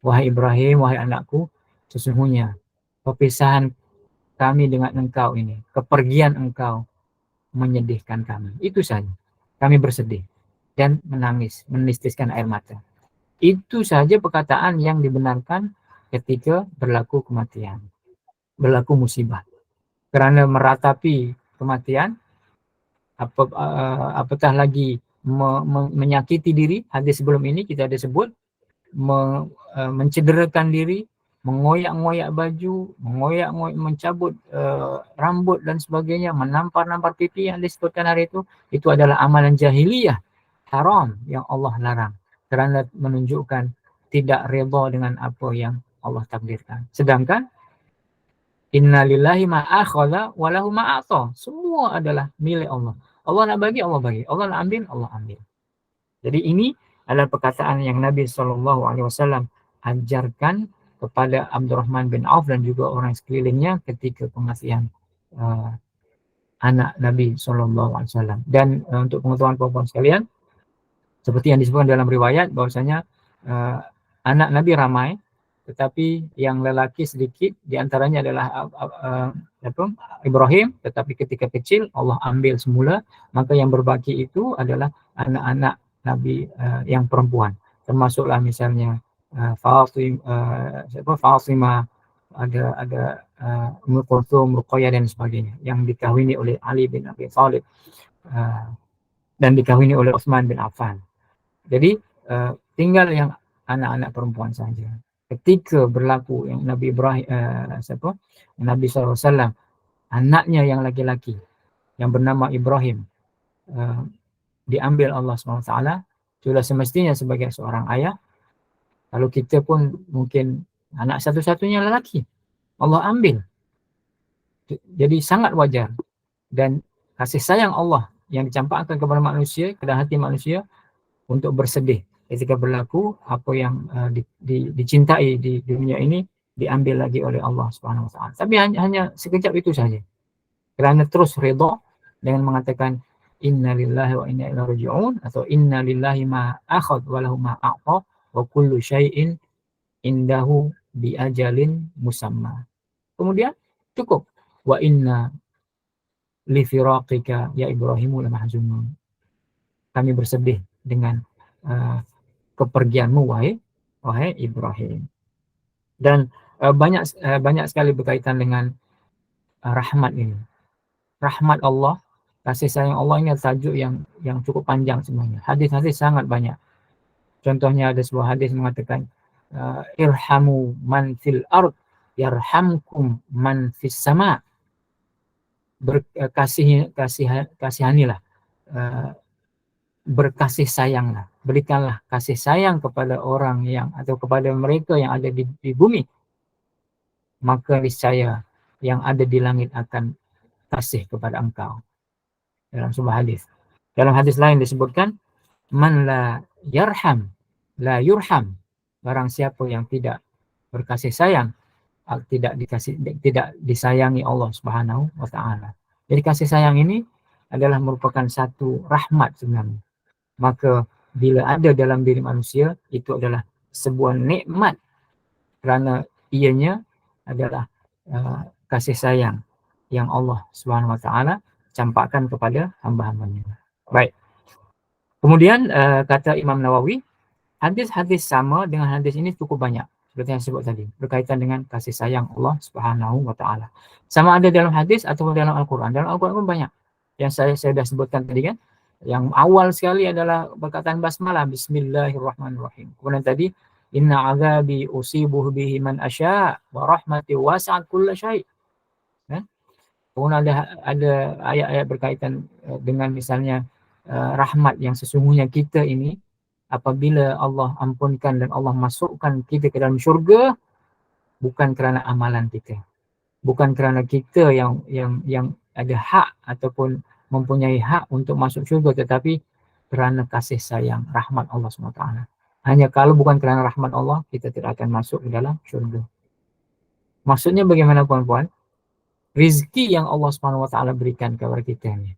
Wahai Ibrahim, wahai anakku, sesungguhnya perpisahan kami dengan engkau ini, kepergian engkau menyedihkan kami. Itu saja. Kami bersedih dan menangis, menitiskan air mata. Itu saja perkataan yang dibenarkan ketika berlaku kematian, berlaku musibah. Kerana meratapi kematian, apatah lagi menyakiti diri. Hadis sebelum ini kita ada sebut mencederakan diri, mengoyak-ngoyak baju, mencabut rambut dan sebagainya, menampar-nampar pipi yang disebutkan hari itu adalah amalan jahiliyah haram yang Allah larang kerana menunjukkan tidak redha dengan apa yang Allah takdirkan. Sedangkan innalillahi ma akhadha wa lahu ma a'ta. Semua adalah milik Allah. Allah nak bagi, Allah bagi. Allah nak ambil, Allah ambil. Jadi ini adalah perkataan yang Nabi SAW ajarkan kepada Abdurrahman bin Auf dan juga orang sekelilingnya ketika kematian anak Nabi SAW. Dan untuk pengetahuan puan-puan sekalian, seperti yang disebutkan dalam riwayat bahwasanya anak Nabi ramai, tetapi yang lelaki sedikit, di antaranya adalah Ibrahim, tetapi ketika kecil Allah ambil semula, maka yang berbaki itu adalah anak-anak Nabi yang perempuan, termasuklah misalnya Fatimah, ada Ummu Kulthum, Ruqayyah dan sebagainya, yang dikahwini oleh Ali bin Abi Thalib dan dikahwini oleh Utsman bin Affan. Jadi tinggal yang anak-anak perempuan saja. Ketika berlaku yang Nabi Ibrahim, Nabi SAW, anaknya yang laki-laki yang bernama Ibrahim diambil Allah SWT, sudah semestinya sebagai seorang ayah, kalau kita pun mungkin anak satu-satunya lelaki, Allah ambil. Jadi sangat wajar. Dan kasih sayang Allah yang dicampakkan kepada manusia, ke dalam hati manusia untuk bersedih ketika berlaku apa yang dicintai di dunia ini diambil lagi oleh Allah Subhanahu wa taala. Tapi hanya sekejap itu saja. Kerana terus redha dengan mengatakan inna lillahi wa inna ilaihi raji'un atau inna lillahi ma akhad wa lahu ma a'ta wa kullu syai'in indahu bi ajalin musamma. Kemudian cukup wa inna li firaqika ya Ibrahimu lamahzunun. Kami bersedih dengan kepergianmu wahai Ibrahim. Dan banyak sekali berkaitan dengan rahmat ini. Rahmat Allah, kasih sayang Allah ini tajuk yang cukup panjang sebenarnya. Hadis-hadis sangat banyak. Contohnya ada sebuah hadis mengatakan irhamu man fil ard yarhamkum man fis sama. Kasihanilah, berkasih sayanglah, berikanlah kasih sayang kepada orang yang atau kepada mereka yang ada di bumi, maka niscaya yang ada di langit akan kasih kepada engkau. Dalam sebuah hadis. Dalam hadis lain disebutkan man la yarham la yurham. Barang siapa yang tidak berkasih sayang tidak disayangi Allah Subhanahu wa taala. Jadi kasih sayang ini adalah merupakan satu rahmat sebenarnya. Maka bila ada dalam diri manusia itu adalah sebuah nikmat kerana ianya adalah kasih sayang yang Allah Subhanahu wa taala campakkan kepada hamba-hambanya. Baik. Kemudian kata Imam Nawawi, hadis-hadis sama dengan hadis ini cukup banyak. Seperti yang sebut tadi, berkaitan dengan kasih sayang Allah Subhanahu wa taala. Sama ada dalam hadis atau dalam Al-Qur'an. Dalam Al-Qur'an pun banyak. Yang saya sudah sebutkan tadi kan. Yang awal sekali adalah perkataan basmalah, bismillahirrahmanirrahim. Kemudian tadi inna azabi usibuhu bihi man asya wa rahmati wasi'at kulla syai'. Kemudian ada ayat-ayat berkaitan dengan misalnya rahmat yang sesungguhnya kita ini apabila Allah ampunkan dan Allah masukkan kita ke dalam syurga bukan kerana amalan kita, bukan kerana kita yang ada hak ataupun mempunyai hak untuk masuk syurga, tetapi kerana kasih sayang rahmat Allah SWT. Hanya kalau bukan kerana rahmat Allah kita tidak akan masuk ke dalam syurga. Maksudnya bagaimana puan-puan? Rizki yang Allah SWT berikan kepada kita ini,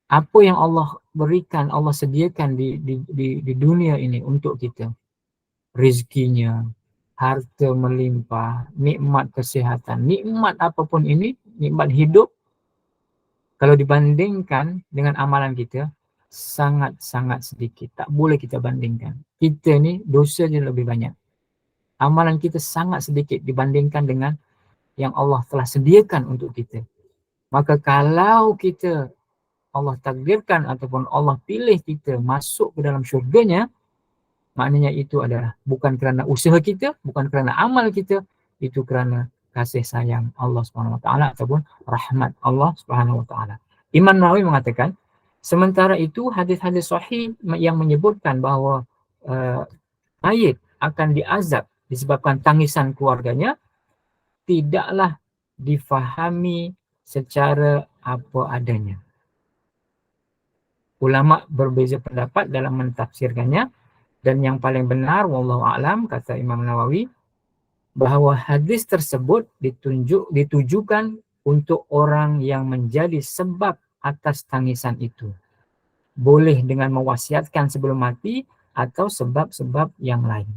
apa yang Allah berikan, Allah sediakan di dunia ini untuk kita, rizkinya, harta melimpah, nikmat kesihatan, nikmat apapun ini, nikmat hidup, kalau dibandingkan dengan amalan kita, sangat-sangat sedikit. Tak boleh kita bandingkan. Kita ni dosanya lebih banyak. Amalan kita sangat sedikit dibandingkan dengan yang Allah telah sediakan untuk kita. Maka kalau kita Allah takdirkan ataupun Allah pilih kita masuk ke dalam syurganya, maknanya itu adalah bukan kerana usaha kita, bukan kerana amal kita, itu kerana kasih sayang Allah Subhanahu wa taala ataupun rahmat Allah Subhanahu wa taala. Imam Nawawi mengatakan, sementara itu hadis-hadis sahih yang menyebutkan bahawa mayit akan diazab disebabkan tangisan keluarganya tidaklah difahami secara apa adanya. Ulama berbeza pendapat dalam mentafsirkannya, dan yang paling benar wallahu a'lam kata Imam Nawawi bahawa hadis tersebut ditujukan untuk orang yang menjadi sebab atas tangisan itu. Boleh dengan mewasiatkan sebelum mati atau sebab-sebab yang lain.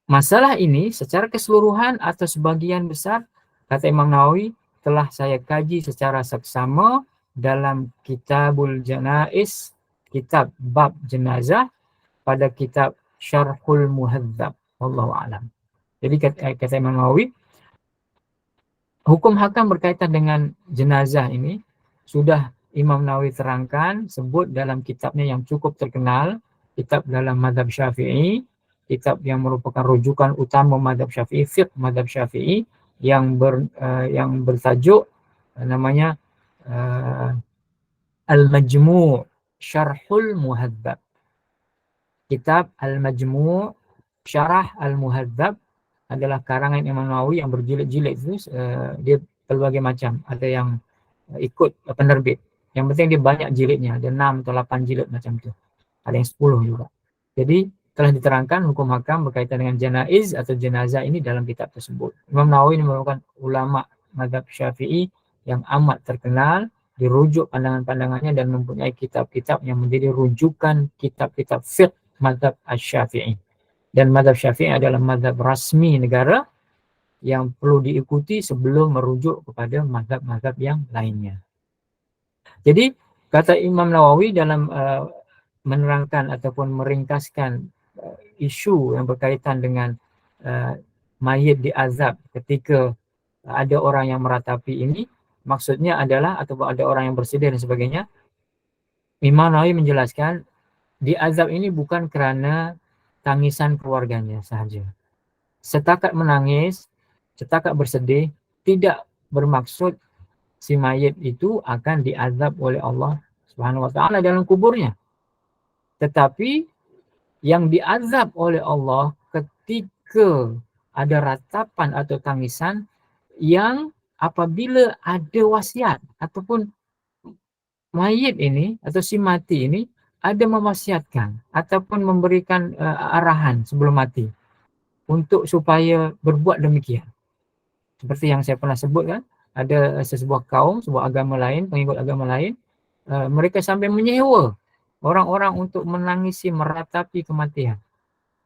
Masalah ini secara keseluruhan atau sebagian besar kata Imam Nawawi telah saya kaji secara seksama dalam Kitabul Janaiz, kitab bab jenazah, pada kitab Syarhul Muhadzab. Wallahu a'lam. Jadi kata Imam Nawawi, hukum hakam berkaitan dengan jenazah ini sudah Imam Nawawi terangkan, sebut dalam kitabnya yang cukup terkenal, kitab dalam mazhab Syafi'i, kitab yang merupakan rujukan utama mazhab Syafi'i, fiqh mazhab Syafi'i yang bertajuk namanya Al-Majmu' Syarhul Muhadzab. Kitab Al-Majmu' Syarah Al-Muhadzab adalah karangan Imam Nawawi yang berjilid-jilid itu. Dia pelbagai macam. Ada yang ikut penerbit. Yang penting dia banyak jilidnya, ada 6 atau 8 jilid macam tu. Ada yang 10 juga. Jadi telah diterangkan hukum hakam berkaitan dengan janaiz atau jenazah ini dalam kitab tersebut. Imam Nawawi ini merupakan ulama mazhab Syafi'i yang amat terkenal, dirujuk pandangan-pandangannya dan mempunyai kitab-kitab yang menjadi rujukan kitab-kitab fiqh mazhab Asy-Syafi'i. Dan mazhab Syafi'i adalah mazhab rasmi negara yang perlu diikuti sebelum merujuk kepada mazhab-mazhab yang lainnya. Jadi kata Imam Nawawi dalam menerangkan ataupun meringkaskan isu yang berkaitan dengan mayit diazab ketika ada orang yang meratapi ini, maksudnya adalah ataupun ada orang yang bersedih dan sebagainya. Imam Nawawi menjelaskan diazab ini bukan kerana tangisan keluarganya sahaja. Setakat menangis, setakat bersedih, tidak bermaksud si mayit itu akan diazab oleh Allah Subhanahu wa taala dalam kuburnya. Tetapi yang diazab oleh Allah ketika ada ratapan atau tangisan yang apabila ada wasiat ataupun mayit ini atau si mati ini ada mewasiatkan ataupun memberikan arahan sebelum mati untuk supaya berbuat demikian. Seperti yang saya pernah sebut kan, ada sesebuah kaum, sebuah agama lain, pengikut agama lain, mereka sampai menyewa orang-orang untuk menangisi, meratapi kematian.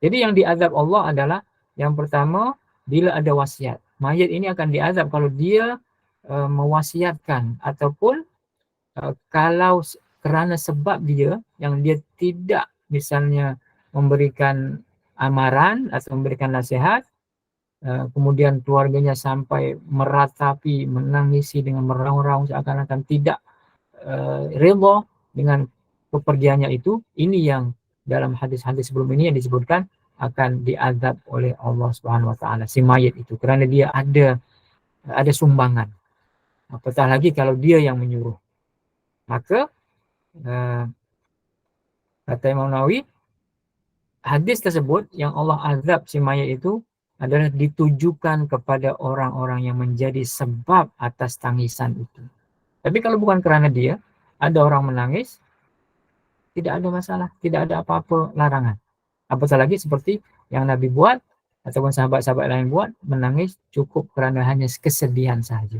Jadi yang diazab Allah adalah yang pertama, bila ada wasiat. Mayat ini akan diazab kalau dia mewasiatkan ataupun kalau kerana sebab dia yang dia tidak misalnya memberikan amaran atau memberikan nasihat, kemudian keluarganya sampai meratapi, menangisi dengan meraung-raung seakan-akan tidak redha dengan kepergiannya itu. Ini yang dalam hadis-hadis sebelum ini yang disebutkan akan diazab oleh Allah Subhanahu wa taala si mayit itu kerana dia ada sumbangan. Apatah lagi kalau dia yang menyuruh. Maka kata Imam Nawawi, hadis tersebut yang Allah azab si mayit itu adalah ditujukan kepada orang-orang yang menjadi sebab atas tangisan itu. Tapi kalau bukan kerana dia, ada orang menangis, tidak ada masalah, tidak ada apa-apa larangan. Apatah lagi seperti yang Nabi buat ataupun sahabat-sahabat lain buat, menangis cukup kerana hanya kesedihan sahaja.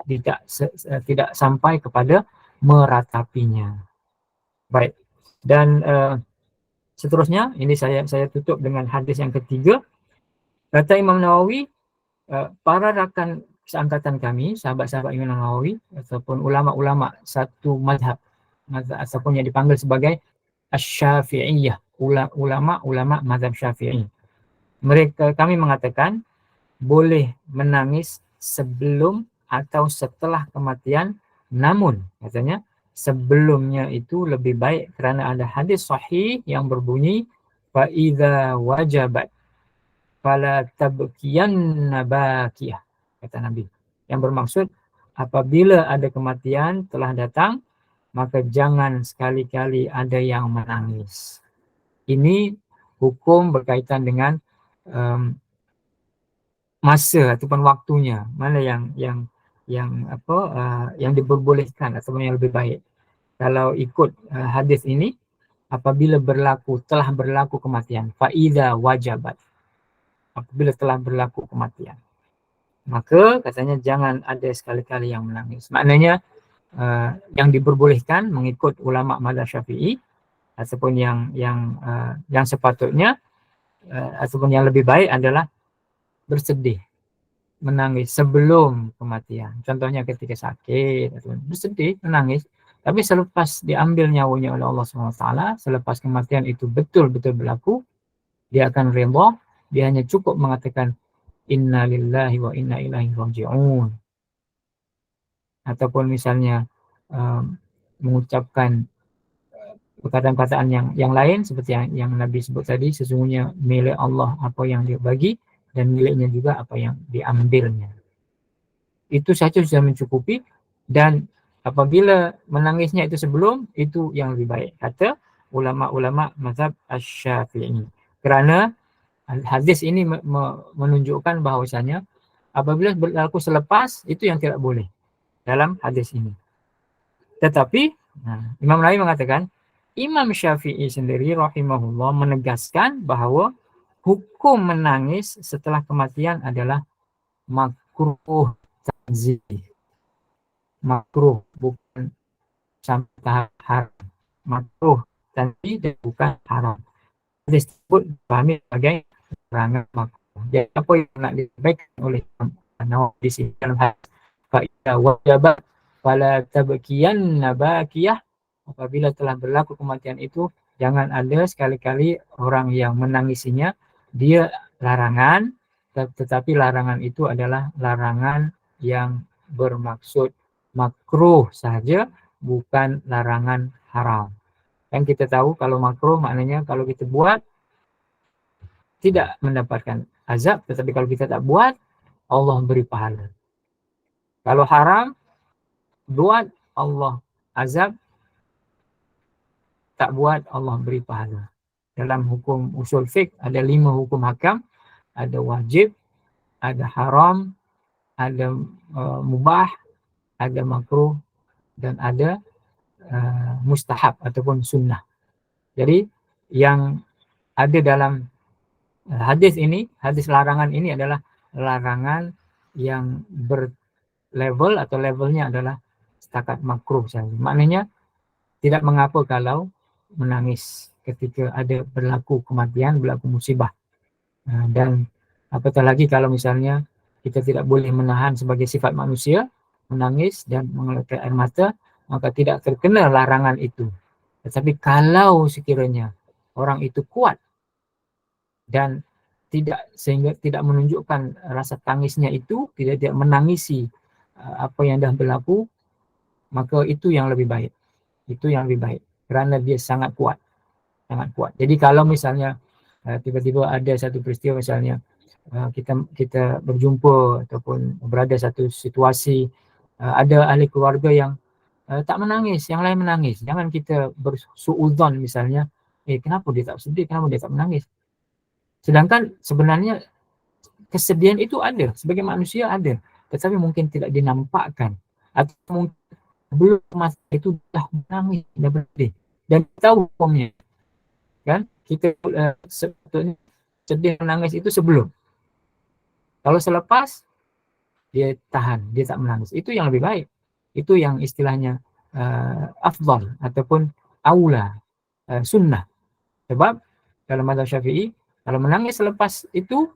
Tidak sampai kepada meratapinya. Baik. Dan seterusnya, ini saya tutup dengan hadis yang ketiga. Kata Imam Nawawi, para rakan seangkatan kami, sahabat-sahabat Imam Nawawi ataupun ulama-ulama satu mazhab ataupun yang dipanggil sebagai Asy-Syafi'iyah, ulama-ulama mazhab Syafi'i. Kami mengatakan boleh menangis sebelum atau setelah kematian, namun katanya sebelumnya itu lebih baik kerana ada hadis sahih yang berbunyi fa idza wajabat fala tabkiyanna bakiyah, kata Nabi, yang bermaksud apabila ada kematian telah datang, maka jangan sekali-kali ada yang menangis. Ini hukum berkaitan dengan masa ataupun waktunya, mana yang diperbolehkan ataupun yang lebih baik. Kalau ikut hadis ini, apabila telah berlaku kematian, faida wajabat, apabila telah berlaku kematian, maka katanya jangan ada sekali-kali yang menangis. Maknanya yang diperbolehkan mengikut ulama mazhab Syafi'i ataupun yang sepatutnya ataupun yang lebih baik adalah bersedih, menangis sebelum kematian. Contohnya ketika sakit, bersedih, menangis. Tapi selepas diambil nyawanya oleh Allah SWT, selepas kematian itu betul-betul berlaku, dia akan redha. Dia hanya cukup mengatakan inna lillahi wa inna ilaihi raji'un. Ataupun misalnya mengucapkan perkataan-perkataan yang lain seperti yang Nabi sebut tadi, sesungguhnya milik Allah apa yang dia bagi dan miliknya juga apa yang diambilnya. Itu saja sudah mencukupi, dan apabila menangisnya itu sebelum, itu yang lebih baik, kata ulama-ulama mazhab Asy-Syafi'i. Kerana hadis ini menunjukkan bahawasanya apabila berlaku selepas, itu yang tidak boleh. dalam hadis ini. Tetapi Imam Nawawi mengatakan, Imam Syafi'i sendiri rahimahullah menegaskan bahwa hukum menangis setelah kematian adalah makruh tanzih. Makruh, bukan sampai tahap haram. Makruh tanzih dan bukan haram. Hadis tersebut dipahami sebagai larangan makruh. Jadi apa yang nak disampaikan oleh Imam Nawawi di sini dalam hadis fa'idha wajabat fala tabkiyanna bakiyah, apabila telah berlaku kematian itu jangan ada sekali-kali orang yang menangisinya. Dia larangan, tetapi larangan itu adalah larangan yang bermaksud makruh saja, bukan larangan haram. Kan kita tahu kalau makruh maknanya kalau kita buat tidak mendapatkan azab, tetapi kalau kita tak buat Allah beri pahala. Kalau haram buat Allah azab, tak buat Allah beri pahala. Dalam hukum usul fiqh ada 5 hukum hakam, ada wajib, ada haram, ada mubah, ada makruh, dan ada mustahab ataupun sunnah. Jadi yang ada dalam hadis ini, hadis larangan ini adalah larangan yang berlevel atau levelnya adalah setakat makruh saja. Maknanya tidak mengapa kalau menangis ketika ada berlaku kematian, berlaku musibah. Dan apatah lagi kalau misalnya kita tidak boleh menahan sebagai sifat manusia, menangis dan mengeluarkan air mata, maka tidak terkena larangan itu. Tetapi kalau sekiranya orang itu kuat dan sehingga tidak menunjukkan rasa tangisnya itu, tidak menangisi apa yang dah berlaku, maka itu yang lebih baik. Itu yang lebih baik kerana dia sangat kuat. Sangat kuat. Jadi kalau misalnya tiba-tiba ada satu peristiwa, misalnya kita berjumpa ataupun berada satu situasi, ada ahli keluarga yang tak menangis, yang lain menangis. Jangan kita bersuudzon misalnya, kenapa dia tak sedih, kenapa dia tak menangis. Sedangkan sebenarnya kesedihan itu ada, sebagai manusia ada, tetapi mungkin tidak dinampakkan. Atau mungkin belum masa itu dah menangis, dah bersedih. Dan tahu hukumnya. Kan? Kita sebetulnya sedih menangis itu sebelum. Kalau selepas, dia tahan, dia tak menangis. Itu yang lebih baik. Itu yang istilahnya afdal ataupun aula, sunnah. Sebab dalam mazhab Syafi'i, kalau menangis selepas itu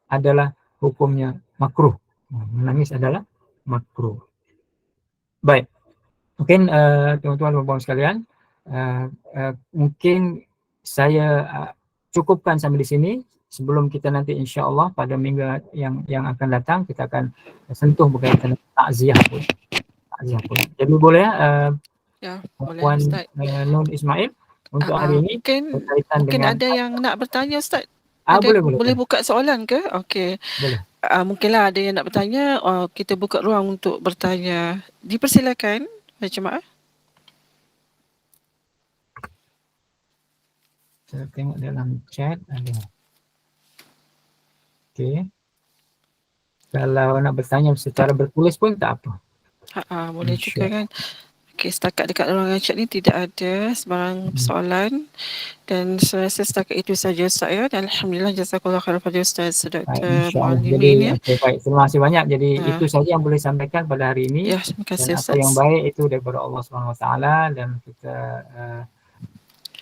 adalah hukumnya makruh. Menangis adalah makruh. Baik. Mungkin teman-teman dan puan sekalian, mungkin saya cukupkan sampai di sini. Sebelum kita nanti insya-Allah pada minggu yang akan datang kita akan sentuh berkaitan dengan takziah pun. Takziah pun. Jadi boleh Ya, boleh Puan Ustaz. Nun Ismail untuk hari ini berkaitan Mungkin dengan ada yang nak bertanya Ustaz. Ada boleh buka soalan ke? Okey. Boleh. Mungkinlah ada yang nak bertanya, kita buka ruang untuk bertanya. Dipersilakan jemaah. Saya tengok dalam chat ada. Okey. Kalau nak bertanya secara bertulis pun tak apa. Boleh juga kan. Okey, setakat dekat ruangan chat ni tidak ada sebarang soalan dan saya rasa setakat itu saja Ustaz ya. Dan alhamdulillah jazakallahu khairan pada Ustaz Dr. Muallimin ya. Okey, baik. Terima kasih banyak. Jadi itu saja yang boleh sampaikan pada hari ini. Ya, terima kasih dan Ustaz. Apa yang baik itu daripada Allah SWT, dan kita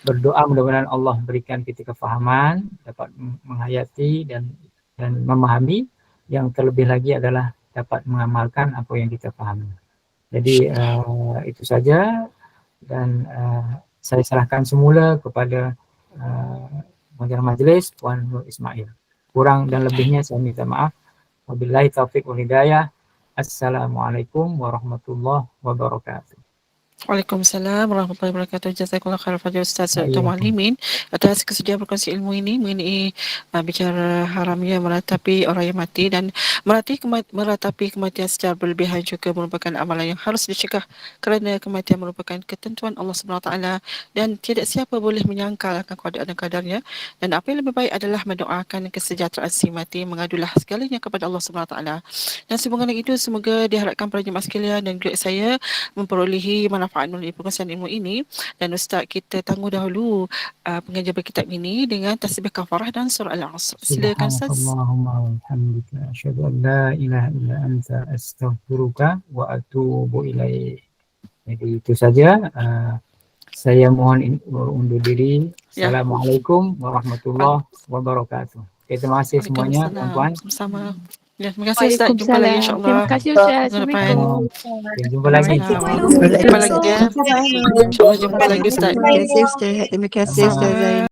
berdoa mudah-mudahan Allah berikan kita kefahaman, dapat menghayati dan memahami. Yang terlebih lagi adalah dapat mengamalkan apa yang kita fahami. Jadi itu saja, dan saya serahkan semula kepada majlis Puan Nur Ismail. Kurang dan lebihnya saya minta maaf. Wabillahi taufiq wal hidayah. Assalamualaikum warahmatullahi wabarakatuh. Waalaikumsalam warahmatullahi wabarakatuh. Jazakallah khairan kepada Ustaz Dr. Iya. Muallimin atas kesediaan berkongsi ilmu ini mengenai bicara haramnya meratapi orang yang mati, dan meratapi kematian secara berlebihan juga merupakan amalan yang harus dicegah kerana kematian merupakan ketentuan Allah Subhanahu Wa Taala dan tidak siapa boleh menyangkal akan keadaan dan kadarnya, dan apa yang lebih baik adalah mendoakan kesejahteraan si mati, mengadulah segalanya kepada Allah Subhanahu Wa Taala. Dan sehubungan dengan itu, semoga diharapkan para jemaah sekalian dan juga saya memperolehi manfaat melalui perkongsian ilmu ini, dan Ustaz kita tangguh dahulu pengajian berkitab ini dengan tasbih kafarah dan surah Al-Asr. Silakan Ustaz. Subhanakallahumma wa bihamdika asyhadu an la ilaha illa anta astaghfiruka wa atubu ilaik. Jadi itu saja. Saya mohon undur diri. Ya. Assalamualaikum warahmatullahi wabarakatuh. Oke, terima kasih semuanya, tuan-tuan. Sama-sama. Ya, terima kasih Ustaz. Jumpa lagi insyaAllah. Terima kasih Ustaz. Minggu depan. Oke, jumpa lagi. Jumpa lagi ya. InsyaAllah jumpa lagi Ustaz. Terima kasih Ustaz. Terima kasih Ustaz Zain.